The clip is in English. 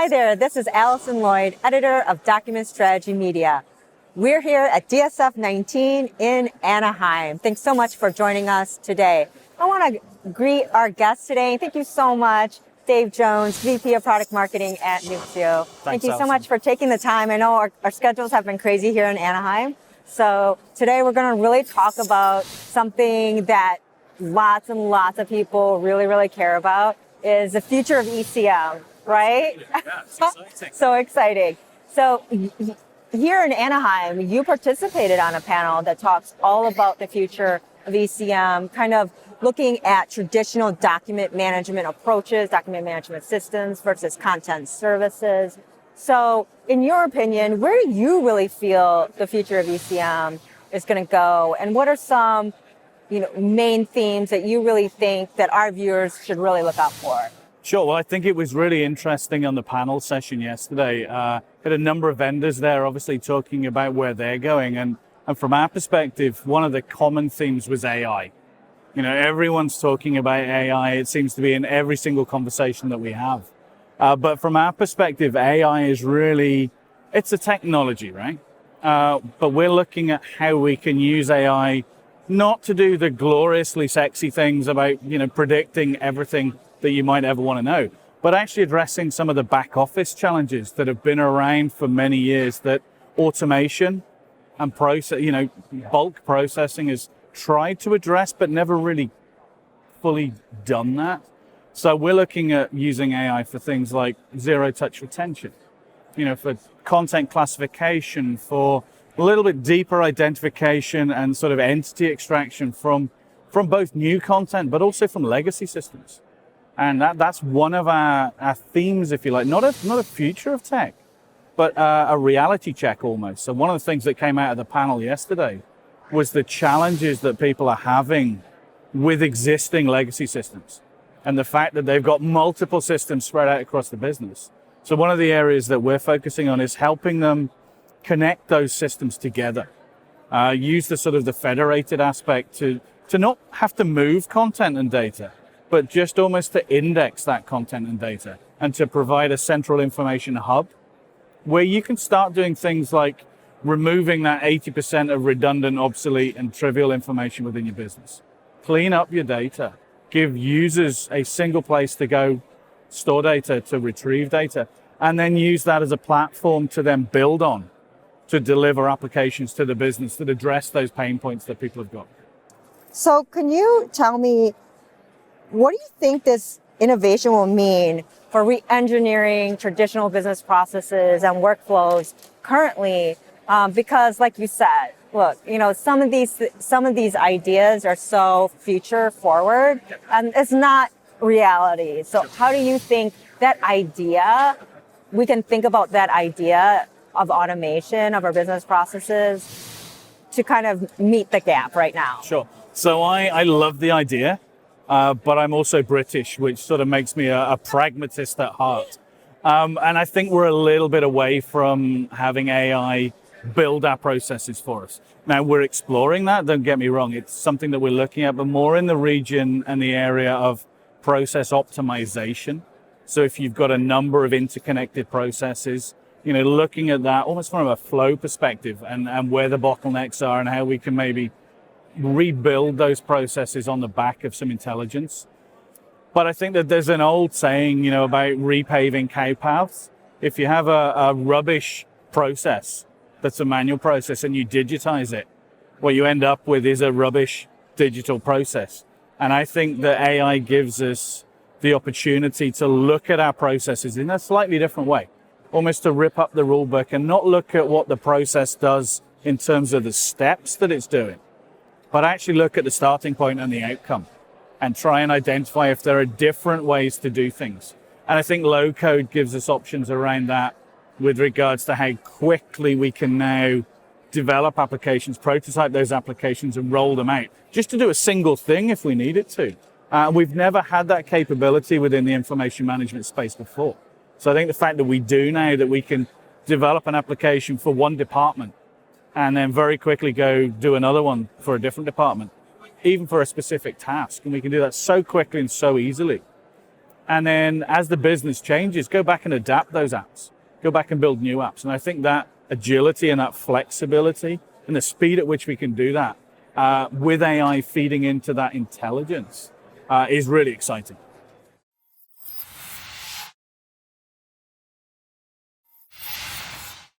Hi there, this is Allison Lloyd, editor of Document Strategy Media. We're here at DSF 19 in Anaheim. Thanks so much for joining us today. I want to greet our guests today. Thank you so much, Dave Jones, VP of Product Marketing at Nuxeo. Thank you so much for taking the time. I know our schedules have been crazy here in Anaheim. So today we're going to really talk about something that lots and lots of people really care about, is the future of ECM, right? Yeah, it's exciting. So exciting. So here in Anaheim, you participated on a panel that talks all about the future of ECM, kind of looking at traditional document management approaches, document management systems versus content services. So in your opinion, where do you really feel the future of ECM is going to go? And what are some main themes that you really think that our viewers should really look out for? Sure. Well, I think it was really interesting on the panel session yesterday. Had a number of vendors there, obviously talking about where they're going. And from our perspective, one of the common themes was AI. Everyone's talking about AI. It seems to be in every single conversation that we have. But from our perspective, AI is really, it's a technology, right? But we're looking at how we can use AI not to do the gloriously sexy things about, predicting everything that you might ever want to know, but actually addressing some of the back office challenges that have been around for many years that automation and bulk processing has tried to address, but never really fully done that. So we're looking at using AI for things like zero-touch retention, for content classification, for a little bit deeper identification and sort of entity extraction from both new content, but also from legacy systems. And that's one of our themes, if you like, not a future of tech, but a reality check almost. So one of the things that came out of the panel yesterday was the challenges that people are having with existing legacy systems and the fact that they've got multiple systems spread out across the business. So one of the areas that we're focusing on is helping them connect those systems together, use the sort of the federated aspect to not have to move content and data, but just almost to index that content and data and to provide a central information hub where you can start doing things like removing that 80% of redundant, obsolete, and trivial information within your business. Clean up your data, give users a single place to go store data, to retrieve data, and then use that as a platform to then build on, to deliver applications to the business that address those pain points that people have got. So can you tell me, what do you think this innovation will mean for re-engineering traditional business processes and workflows currently? Because like you said, look, some of these ideas are so future forward and it's not reality. So how do you think we can think about that idea of automation of our business processes to kind of meet the gap right now? Sure. So I love the idea. But I'm also British, which sort of makes me a pragmatist at heart. And I think we're a little bit away from having AI build our processes for us. Now, we're exploring that, don't get me wrong. It's something that we're looking at, but more in the region and the area of process optimization. So if you've got a number of interconnected processes, looking at that almost from a flow perspective and where the bottlenecks are and how we can maybe rebuild those processes on the back of some intelligence. But I think that there's an old saying, about repaving cow paths. If you have a rubbish process that's a manual process and you digitize it, what you end up with is a rubbish digital process. And I think that AI gives us the opportunity to look at our processes in a slightly different way, almost to rip up the rule book and not look at what the process does in terms of the steps that it's doing, but actually look at the starting point and the outcome and try and identify if there are different ways to do things. And I think low code gives us options around that with regards to how quickly we can now develop applications, prototype those applications and roll them out, just to do a single thing if we needed to. We've never had that capability within the information management space before. So I think the fact that we do now, that we can develop an application for one department and then very quickly go do another one for a different department, even for a specific task. And we can do that so quickly and so easily. And then as the business changes, go back and adapt those apps. Go back and build new apps. And I think that agility and that flexibility and the speed at which we can do that with AI feeding into that intelligence is really exciting.